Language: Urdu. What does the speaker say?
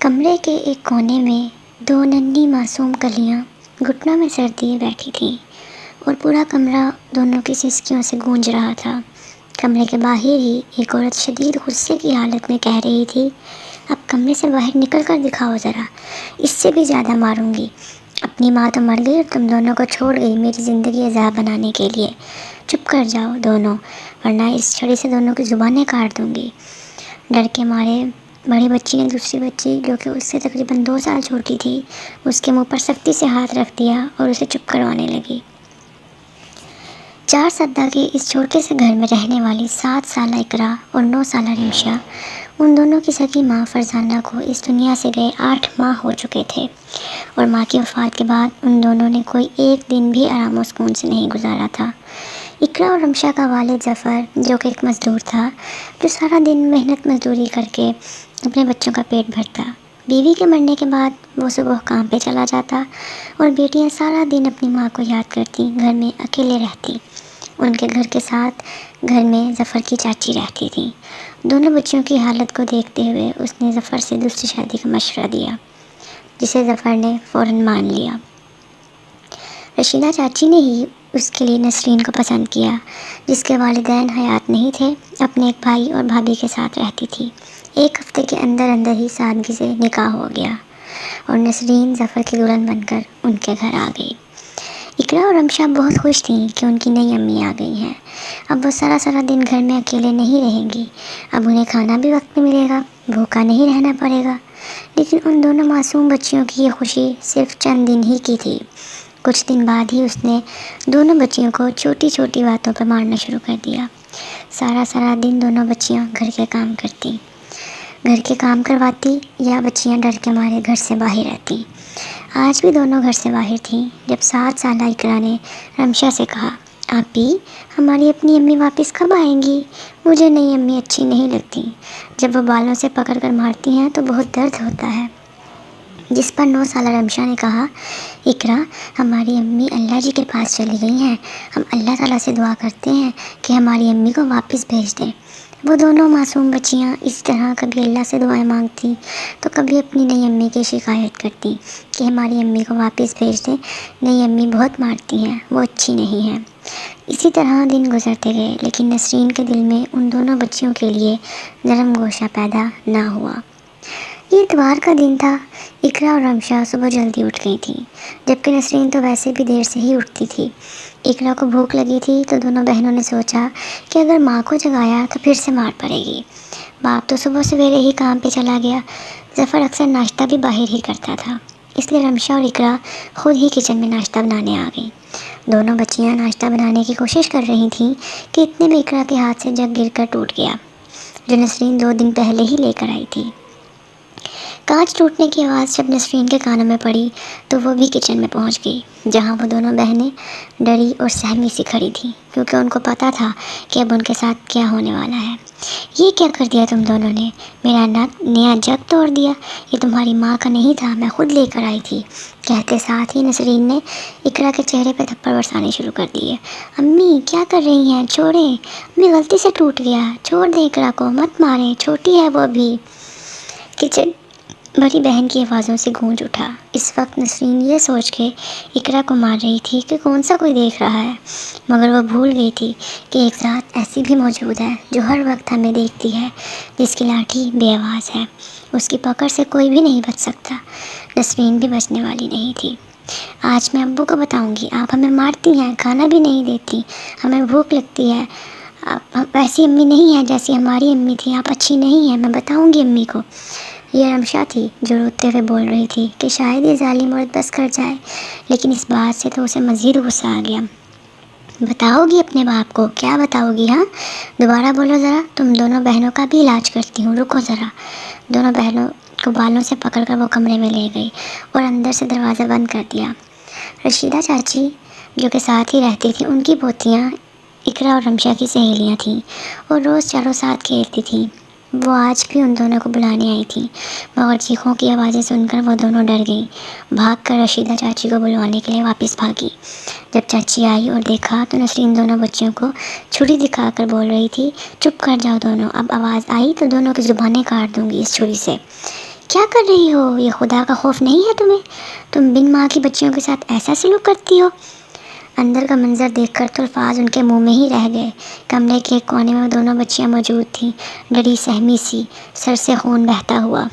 کمرے کے ایک کونے میں دو ننھی معصوم کلیاں گھٹنوں میں سر دیے بیٹھی تھیں اور پورا کمرہ دونوں کی سسکیوں سے گونج رہا تھا۔ کمرے کے باہر ہی ایک عورت شدید غصے کی حالت میں کہہ رہی تھی، اب کمرے سے باہر نکل کر دکھاؤ ذرا، اس سے بھی زیادہ ماروں گی۔ اپنی ماں تو مر گئی اور تم دونوں کو چھوڑ گئی میری زندگی عذاب بنانے کے لیے۔ چپ کر جاؤ دونوں، ورنہ اس چھڑی سے دونوں کی زبانیں کاٹ دوں گی۔ ڈر کے مارے بڑی بچی نے دوسری بچی، جو کہ اس سے تقریباً 2 سال چھوٹی تھی، اس کے منہ پر سختی سے ہاتھ رکھ دیا اور اسے چپ کروانے لگی۔ 4 سدہ کے اس چھوٹے سے گھر میں رہنے والی 7 سالہ اقرا اور 9 سالہ رمشا، ان دونوں کی سگی ماں فرزانہ کو اس دنیا سے گئے 8 ماہ ہو چکے تھے، اور ماں کی وفات کے بعد ان دونوں نے کوئی ایک دن بھی آرام و سکون سے نہیں گزارا تھا۔ اقرا اور رمشا کا والد ظفر، جو کہ ایک مزدور تھا، جو سارا دن محنت مزدوری کر کے اپنے بچوں کا پیٹ بھرتا، بیوی کے مرنے کے بعد وہ صبح کام پہ چلا جاتا اور بیٹیاں سارا دن اپنی ماں کو یاد کرتی گھر میں اکیلے رہتی۔ ان کے گھر کے ساتھ گھر میں ظفر کی چاچی رہتی تھی۔ دونوں بچیوں کی حالت کو دیکھتے ہوئے اس نے ظفر سے دوسری شادی کا مشورہ دیا، جسے ظفر نے فوراً مان لیا۔ رشیدہ چاچی نے ہی اس کے لیے نسرین کو پسند کیا، جس کے والدین حیات نہیں تھے، اپنے ایک بھائی اور بھابھی کے ساتھ رہتی تھی۔ 1 ہفتے کے اندر ہی سادگی سے نکاح ہو گیا اور نسرین ظفر کی دلہن بن کر ان کے گھر آ گئی۔ اقرا اور رمشا بہت خوش تھیں کہ ان کی نئی امی آ گئی ہیں۔ اب وہ سارا دن گھر میں اکیلے نہیں رہیں گی، اب انہیں کھانا بھی وقت پہ ملے گا، بھوکا نہیں رہنا پڑے گا۔ لیکن ان دونوں معصوم بچیوں کی یہ خوشی صرف چند دن ہی کی تھی۔ کچھ دن بعد ہی اس نے دونوں بچیوں کو چھوٹی چھوٹی باتوں پر مارنا شروع کر دیا۔ سارا دن دونوں بچیاں گھر کے کام کرتی، گھر کے کام کرواتی، یا بچیاں ڈر کے مارے گھر سے باہر رہتی۔ آج بھی دونوں گھر سے باہر تھیں جب 7 سالہ اقرا نے رمشا سے کہا، آپی ہماری اپنی امی واپس کب آئیں گی؟ مجھے نئی امی اچھی نہیں لگتی، جب وہ بالوں سے پکڑ کر مارتی ہیں تو بہت درد ہوتا ہے۔ جس پر 9 سالہ رمشا نے کہا، اقرا ہماری امی اللہ جی کے پاس چلی گئی ہیں، ہم اللہ تعالیٰ سے دعا کرتے ہیں کہ ہماری امی کو واپس بھیج دیں۔ وہ دونوں معصوم بچیاں اس طرح کبھی اللہ سے دعائیں مانگتی تو کبھی اپنی نئی امی کی شکایت کرتی کہ ہماری امی کو واپس بھیج دیں، نئی امی بہت مارتی ہیں، وہ اچھی نہیں ہیں۔ اسی طرح دن گزرتے گئے، لیکن نسرین کے دل میں ان دونوں بچیوں کے لیے نرم گوشہ پیدا نہ ہوا۔ یہ اتوار کا دن تھا۔ اقرا اور رمشا صبح جلدی اٹھ گئی تھیں، جبکہ نسرین تو ویسے بھی دیر سے ہی اٹھتی تھی۔ اقرا کو بھوک لگی تھی تو دونوں بہنوں نے سوچا کہ اگر ماں کو جگایا تو پھر سے مار پڑے گی۔ باپ تو صبح سویرے ہی کام پہ چلا گیا، ظفر اکثر ناشتہ بھی باہر ہی کرتا تھا، اس لیے رمشا اور اقرا خود ہی کچن میں ناشتہ بنانے آ گئیں۔ دونوں بچیاں ناشتہ بنانے کی کوشش کر رہی تھیں کہ اتنے میں اقرا کے ہاتھ سے جگ گر کر ٹوٹ گیا، جو نسرین 2 دن پہلے ہی لے کر آئی تھی۔ کانچ ٹوٹنے کی آواز جب نسرین کے کانوں میں پڑی تو وہ بھی کچن میں پہنچ گئی، جہاں وہ دونوں بہنیں ڈری اور سہمی سی کھڑی تھیں، کیونکہ ان کو پتہ تھا کہ اب ان کے ساتھ کیا ہونے والا ہے۔ یہ کیا کر دیا تم دونوں نے؟ میرا نیا جگ توڑ دیا، یہ تمہاری ماں کا نہیں تھا، میں خود لے کر آئی تھی۔ کہتے ساتھ ہی نسرین نے اقرا کے چہرے پہ تھپڑ برسانے شروع کر دیے۔ امی کیا کر رہی ہیں؟ چھوڑیں، امی غلطی سے ٹوٹ گیا، چھوڑ دیں اقرا کو، مت ماریں، چھوٹی ہے وہ ابھی۔ کچن بڑی بہن کی آوازوں سے گونج اٹھا۔ اس وقت نسرین یہ سوچ کے اقرا کو مار رہی تھی کہ کون سا کوئی دیکھ رہا ہے، مگر وہ بھول گئی تھی کہ ایک ذات ایسی بھی موجود ہے جو ہر وقت ہمیں دیکھتی ہے، جس کی لاٹھی بے آواز ہے، اس کی پکڑ سے کوئی بھی نہیں بچ سکتا۔ نسرین بھی بچنے والی نہیں تھی۔ آج میں ابو کو بتاؤں گی، آپ ہمیں مارتی ہیں، کھانا بھی نہیں دیتی، ہمیں بھوک لگتی ہے، آپ ایسی امی نہیں ہیں جیسی ہماری امی تھی، آپ اچھی نہیں ہیں، میں بتاؤں گی امی کو۔ یہ رمشا تھی جو روتے ہوئے بول رہی تھی کہ شاید یہ ظالم عورت بس کر جائے، لیکن اس بات سے تو اسے مزید غصہ آ گیا۔ بتاؤ گی اپنے باپ کو؟ کیا بتاؤ گی؟ ہاں دوبارہ بولو ذرا، تم دونوں بہنوں کا بھی علاج کرتی ہوں، رکو ذرا۔ دونوں بہنوں کو بالوں سے پکڑ کر وہ کمرے میں لے گئی اور اندر سے دروازہ بند کر دیا۔ رشیدہ چاچی جو کہ ساتھ ہی رہتی تھی، ان کی پوتیاں اقرا اور رمشا کی سہیلیاں تھیں اور روز چاروں ساتھ کھیلتی تھیں۔ وہ آج بھی ان دونوں کو بلانے آئی تھیں، مگر چیخوں کی آوازیں سن کر وہ دونوں ڈر گئیں، بھاگ کر رشیدہ چاچی کو بلوانے کے لیے واپس بھاگی۔ جب چاچی آئی اور دیکھا تو نسرین دونوں بچیوں کو چھری دکھا کر بول رہی تھی، چپ کر جاؤ دونوں، اب آواز آئی تو دونوں کی زبانیں کاٹ دوں گی اس چھری سے۔ کیا کر رہی ہو؟ یہ خدا کا خوف نہیں ہے تمہیں؟ تم بن ماں کی بچیوں کے ساتھ ایسا سلوک کرتی ہو؟ اندر کا منظر دیکھ کر تو الفاظ ان کے منہ میں ہی رہ گئے۔ کمرے کے ایک کونے میں دونوں بچیاں موجود تھیں، ڈری سہمی سی، سر سے خون بہتا ہوا۔